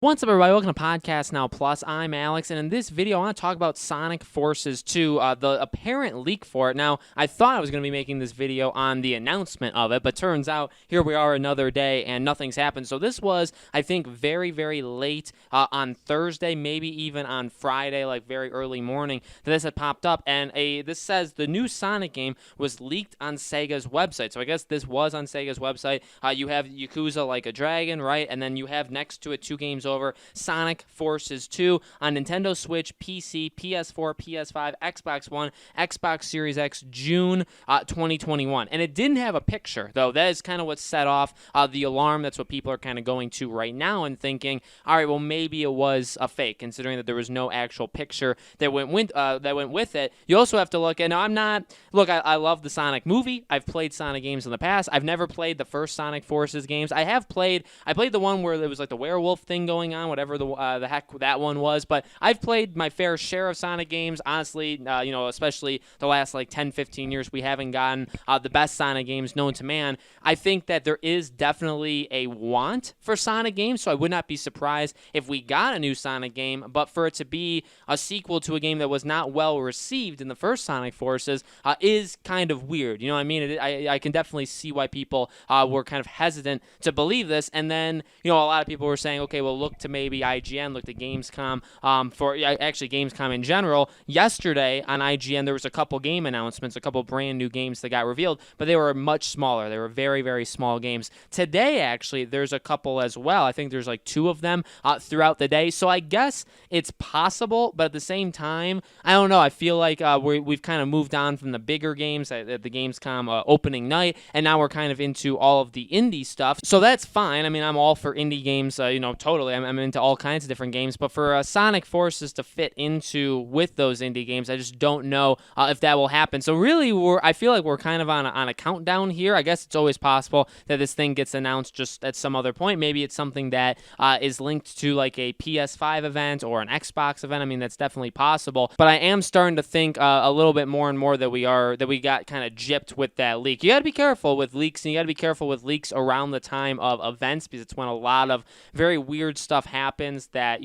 What's up, everybody? Welcome to Podcast Now Plus. I'm Alex, and in this video, I want to talk about Sonic Forces 2, the apparent leak for it. Now, I thought I was going to be making this video on the announcement of it, but turns out here we are another day, and nothing's happened. So this was, I think, very, very late on Thursday, maybe even on Friday, like very early morning, that this had popped up, and this says the new Sonic game was leaked on Sega's website. So I guess this was on Sega's website. You have Yakuza Like a Dragon, right? And then you have next to it two games over, Sonic Forces 2 on Nintendo Switch, PC, PS4, PS5, Xbox One, Xbox Series X, June 2021. And it didn't have a picture, though. That is kind of what set off the alarm. That's what people are kind of going to right now and thinking, all right, well, maybe it was a fake, considering that there was no actual picture that went with it. You also have to look at, now I'm not, look, I love the Sonic movie. I've played Sonic games in the past. I've never played the first Sonic Forces games. I played the one where there was like the werewolf thing going on, whatever the heck that one was, but I've played my fair share of Sonic games. Honestly, especially the last like 10, 15 years, we haven't gotten the best Sonic games known to man. I think that there is definitely a want for Sonic games, so I would not be surprised if we got a new Sonic game, but for it to be a sequel to a game that was not well received in the first Sonic Forces is kind of weird. You know what I mean? I can definitely see why people were kind of hesitant to believe this, and then, a lot of people were saying, okay, well, look to maybe IGN, look to Gamescom, actually Gamescom in general. Yesterday on IGN, there was a couple game announcements, a couple brand new games that got revealed, but they were much smaller. They were very, very small games. Today, actually, there's a couple as well. I think there's like two of them throughout the day, so I guess it's possible, but at the same time, I don't know. I feel like we've kind of moved on from the bigger games at the Gamescom opening night, and now we're kind of into all of the indie stuff, so that's fine. I mean, I'm all for indie games, totally. I'm into all kinds of different games, but for Sonic Forces to fit into with those indie games, I just don't know if that will happen. So really, I feel like we're kind of on a countdown here. I guess it's always possible that this thing gets announced just at some other point. Maybe it's something that is linked to like a PS5 event or an Xbox event. I mean, that's definitely possible, but I am starting to think a little bit more and more that we got kind of gypped with that leak. You got to be careful with leaks, and you got to be careful with leaks around the time of events, because it's when a lot of very weird stuff happens that,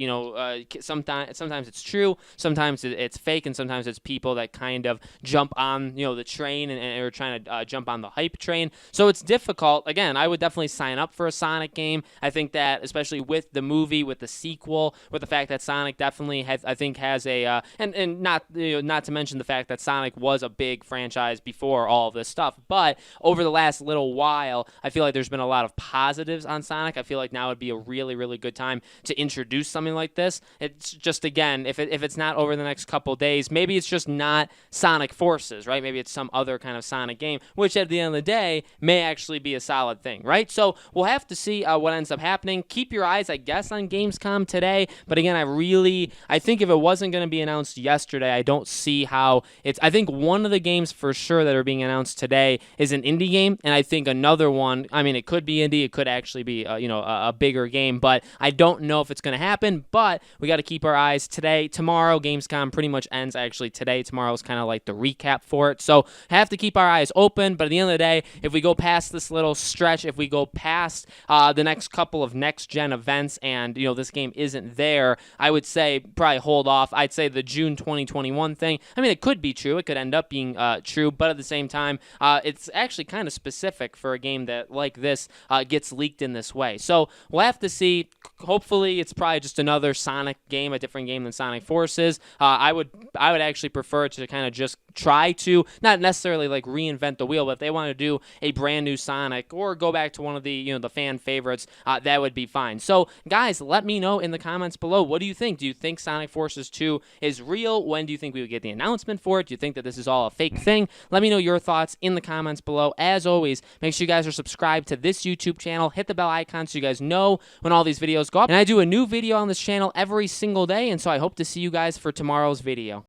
sometimes it's true, sometimes it's fake, and sometimes it's people that kind of jump on, the train and are trying to jump on the hype train. So it's difficult. Again, I would definitely sign up for a Sonic game. I think that, especially with the movie, with the sequel, with the fact that Sonic definitely has a and not not to mention the fact that Sonic was a big franchise before all of this stuff, but over the last little while, I feel like there's been a lot of positives on Sonic. I feel like now would be a really, really good time to introduce something like this. It's just, again, if it's not over the next couple days, maybe it's just not Sonic Forces, right? Maybe it's some other kind of Sonic game, which at the end of the day may actually be a solid thing, right? So we'll have to see what ends up happening. Keep your eyes, I guess, on Gamescom today, but again, I think if it wasn't going to be announced yesterday, I don't see how I think one of the games for sure that are being announced today is an indie game, and I think another one, I mean, it could be indie, it could actually be a bigger game, but I don't know if it's going to happen. But we got to keep our eyes today. Tomorrow, Gamescom pretty much ends actually today. Tomorrow is kind of like the recap for it, so have to keep our eyes open. But at the end of the day, if we go past this little stretch, if we go past the next couple of next-gen events, and this game isn't there, I would say probably hold off. I'd say the June 2021 thing, I mean, it could be true, it could end up being true, but at the same time, it's actually kind of specific for a game that like this gets leaked in this way. So we'll have to see. Hopefully, it's probably just another Sonic game, a different game than Sonic Forces. I would actually prefer to kind of just try to not necessarily like reinvent the wheel, but if they want to do a brand new Sonic or go back to one of the the fan favorites, that would be fine. So guys, let me know in the comments below, what do you think? Do you think Sonic Forces 2 is real? When do you think we would get the announcement for it? Do you think that this is all a fake thing? Let me know your thoughts in the comments below. As always, make sure you guys are subscribed to this YouTube channel. Hit the bell icon so you guys know when all these videos go up. And I do a new video on this channel every single day, and so I hope to see you guys for tomorrow's video.